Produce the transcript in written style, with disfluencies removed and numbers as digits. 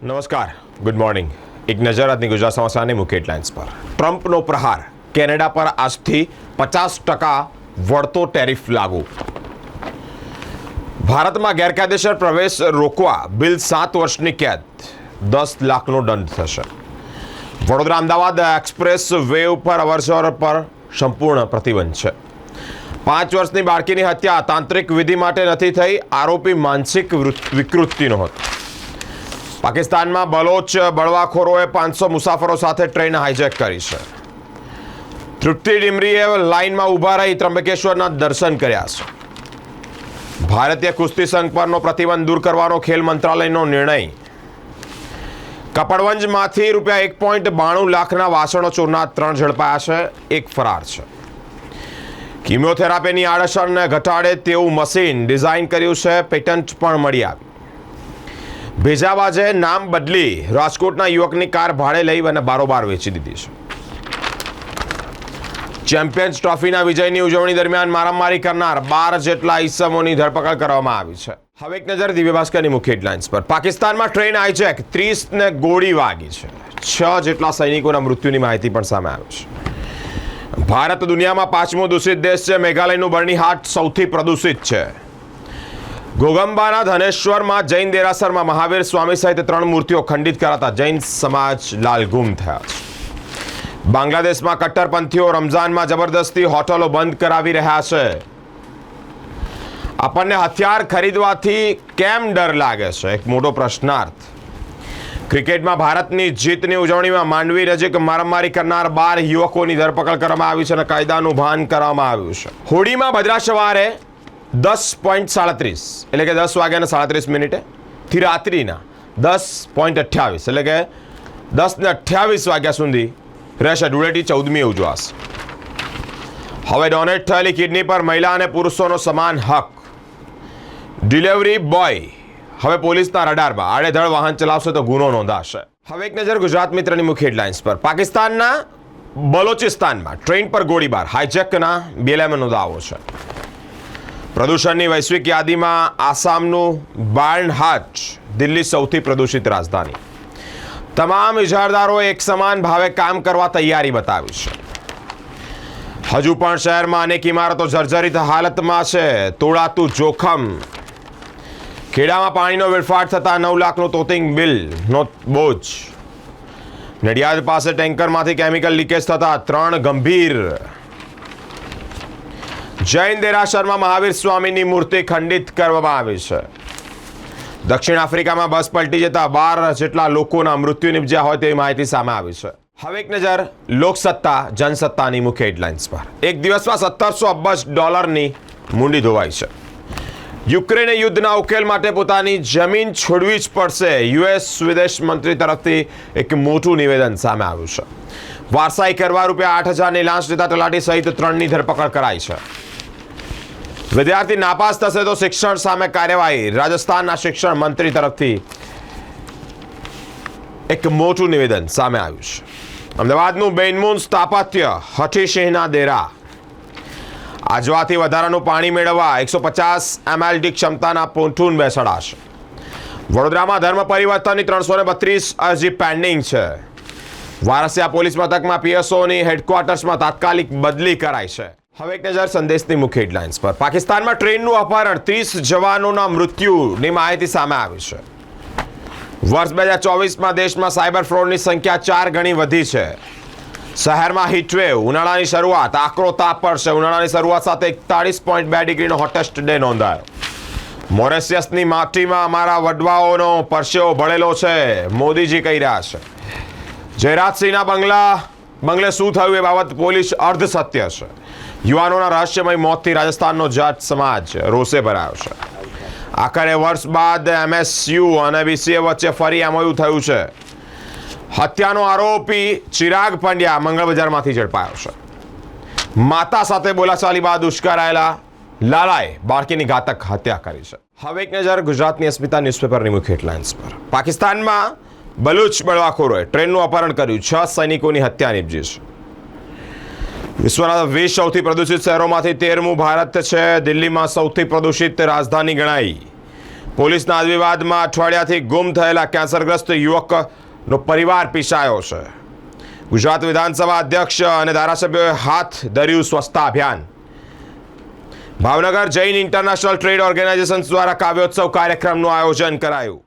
નમસ્કાર, good morning. એક નજર આજની ગુજરાત સમાચારની મુખ્ય હેડલાઇન્સ પર. ટ્રમ્પનો પ્રહાર, કેનેડા પર આજથી 50% વળતો ટેરિફ લાગુ. ભારતમાં ગેરકાયદેસર પ્રવેશ રોકવા બિલ 7 વર્ષની કેદ, 10 લાખનો દંડ થશે. વડોદરા અમદાવાદ એક્સપ્રેસ વે ઉપર અવરજવર પર સંપૂર્ણ પ્રતિબંધ છે. 5 વર્ષની બાળકીની હત્યા તાંત્રિક વિધિ માટે નથી થઈ, આરોપી માનસિક વિકૃતિનો હતો. પાકિસ્તાનમાં બલોચ બળવાખોરોએ 500 મુસાફરો સાથે ટ્રેન હાઈજેક કરી છે. તૃપ્તિ ડિમરીએ લાઇનમાં ઊભા રહી ત્રંબકેશ્વરના દર્શન કર્યા છે. ભારતીય કુસ્તી સંઘ પરનો પ્રતિબંધ દૂર કરવાનો ખેલ મંત્રાલયનો નિર્ણય. કપડવંજમાંથી ₹1.92 લાખના વાસણો ચોરના 3 ઝડપાયા છે, 1 ફરાર છે. કિમોથેરાપીની આડઅસરને ઘટાડે તેવું મશીન ડિઝાઇન કર્યું છે, પેટન્ટ પણ મળી આવી. ભેજાબાજે નામ બદલી રાજકોટના યુવકની કાર ભાડે લઈ અને બારોબાર વેચી દીધી છે. ચેમ્પિયન્સ ટ્રોફીના વિજયની ઉજવણી દરમિયાન મારામારી કરનાર 12 જેટલા ઈસમોની ધરપકડ કરવામાં આવી છે. હવે એક નજર દિવ્ય ભાસ્કરની મુખ્ય હેડલાઇન્સ પર. પાકિસ્તાનમાં ટ્રેન હાઈજેક, 30ને ગોળી વાગી છે. 6 જેટલા સૈનિકોના મૃત્યુની માહિતી પણ સામે આવી છે. ભારત દુનિયામાં 5મો દૂષિત દેશ છે. મેઘાલયનું બર્નીહાટ સૌથી પ્રદૂષિત છે. ઘોગંબાના ધનેશ્વરમાં જૈન દેરાસરમાં મહાવીર સ્વામી સહિત 3 મૂર્તિઓ ખંડિત કરાતા જૈન સમાજ લાલઘુમ થયા છે. બાંગ્લાદેશમાં કટ્ટરપંથીઓ રમઝાનમાં જબરદસ્તી હોટલો બંધ કરાવી રહ્યા છે. આપણને હથિયાર ખરીદવાથી કેમ ડર લાગે છે? એક મોટો પ્રશ્નાર્થ. ક્રિકેટમાં ભારતની જીતની ઉજવણીમાં માંડવી નજીક મારામારી કરનાર 12 યુવકોની ધરપકડ કરવામાં આવી છે અને કાયદાનું ભાન કરવામાં આવ્યું છે. હોડીમાં ભદ્રા સવારે 10:37 એટલે કે 10 વાગ્યાને 37 મિનિટે થી રાત્રિના 10:28 એટલે કે 10:28 વાગ્યા સુધી રહેશે ધૂળેટી 14મી ઉજવાશે. હવે ડોનેટ થયેલી કિડની પર મહિલા અને પુરુષોનો સમાન હક. ડિલિવરી બોય હવે પોલીસના રડારમાં, આડેધડ વાહન ચલાવશે તો ગુનો નોંધાશે. હવે એક નજર ગુજરાત મિત્રની મુખ્ય હેડલાઇન્સ પર. પાકિસ્તાનના બલોચિસ્તાનમાં ટ્રેન પર ગોળીબાર, હાઈજેકના BLMનો દાવો છે. પ્રદૂષણની વૈશ્વિક યાદીમાં આસામનું બર્નહાટ દિલ્હી સૌથી પ્રદૂષિત રાજધાની. તમામ ઇજારદારોએ એક સમાન ભાવે કામ કરવા તૈયારી બતાવી છે. હજુ પણ શહેરમાં અનેક ઇમારતો જર્જરિત હાલતમાં છે, તોડાતું જોખમ. ખેડામાં પાણીનો વેડફાટ થતાં 9 લાખનું તોતિંગ બિલનો બોજ. નડિયાદ પાસે ટેન્કરમાંથી કેમિકલ લીકેજ થતાં 3 ગંભીર. જૈન દેરાસરમાં મહાવીર સ્વામીની મૂર્તિ ખંડિત કરવામાં આવી છે. દક્ષિણ આફ્રિકામાં બસ પલટી જતા 12 જેટલા લોકોના મૃત્યુ નિપજ્યા હોય તેવી માહિતી સામે આવી છે. હવે એક નજર લોકસત્તા જનસત્તાની મુખ્ય હેડલાઇન્સ પર. એક દિવસમાં $1700 અબજની મૂડી ધોવાઈ છે. યુક્રેને યુદ્ધના ઉકેલ માટે પોતાની જમીન છોડવી જ પડશે. US વિદેશ મંત્રી તરફથી એક મોટું નિવેદન સામે આવ્યું છે. વારસાઈ કરવા ₹8,000ની લાંચ લેતા તલાટી સહિત 3ની ધરપકડ કરાઈ છે. વિદ્યાર્થી નાપાસ થશે તો શિક્ષણ સામે કાર્યવાહી. રાજસ્થાનના શિક્ષણ મંત્રી તરફથી એક મોટું નિવેદન સામે આવ્યું છે. અમદાવાદનું બેનમૂન સ્થાપત્ય હઠીસિંહના ડેરા. આજવાથી વધારાનું પાણી મેળવવા 150 MLD ક્ષમતાના પોન્ટૂન બેસાડાશે. વડોદરામાં ધર્મ પરિવર્તનની 332 અરજી પેન્ડિંગ છે. વારસિયા પોલીસ મથકમાં PSOની હેડક્વાર્ટર્સમાં તાત્કાલિક બદલી કરાઈ છે. હવે એક નજર સંદેશની મુખ્ય હેડલાઇન્સ પર. પાકિસ્તાનમાં ટ્રેનનું અપહરણ, 30 જવાનોના મૃત્યુની માહિતી સામે આવી છે. વર્ષ 2024માં દેશમાં સાયબર ફ્રોડની સંખ્યા 4 ગણી વધી છે. શહેરમાં હીટવેવ, ઉનાળાની શરૂઆત, આકરો તાપ પડશે. ઉનાળાની શરૂઆત સાથે 41.2 ડિગ્રીનો હોટેસ્ટ ડે નોંધાયો. મોરેશિયસની માટીમાં અમારા વડવાઓનો પરસેવો ભળેલો છે, મોદીજી કહી રહ્યા છે. જયરાજસિંહના બંગલે શું થયું એ બાબત પોલીસ અર્ધ સત્ય છે. યુવાનોના રહસ્યમય મોતથી રાજસ્થાનનો જાટ સમાજ રોષે ભરાયો છે. આખરે વર્ષ બાદ MSU અને BCA વચ્ચે ફરી MOU થયું છે. હત્યાનો આરોપી ચિરાગ પંડ્યા મંગળ બજારમાંથી ઝડપાયો છે. માતા સાથે બોલાચાલી બાદ ઉશ્કેરાયેલા લાલાએ બાળકીની ઘાતક હત્યા કરી છે. હવે એક નજર ગુજરાતની અસ્મિતા ન્યૂઝપેપરની મુખ્ય હેડલાઇન્સ પર. પાકિસ્તાનમાં બલુચ બળવાખોરોએ ટ્રેનનું અપહરણ કર્યું, 6 સૈનિકોની હત્યા નિપજી છે. વિશ્વના 20 સૌથી પ્રદૂષિત શહેરોમાંથી 13મું ભારત છે. દિલ્હીમાં સૌથી પ્રદૂષિત રાજધાની ગણાઈ. પોલીસના વિવાદમાં અઠવાડિયાથી ગુમ થયેલા કેન્સરગ્રસ્ત યુવકનો પરિવાર પીસાયો છે. ગુજરાત વિધાનસભા અધ્યક્ષ અને ધારાસભ્યોએ હાથ ધર્યું સ્વચ્છતા અભિયાન. Bhavnagar Jain international trade organisation દ્વારા કાવ્યોત્સવ કાર્યક્રમનું આયોજન કરાયું.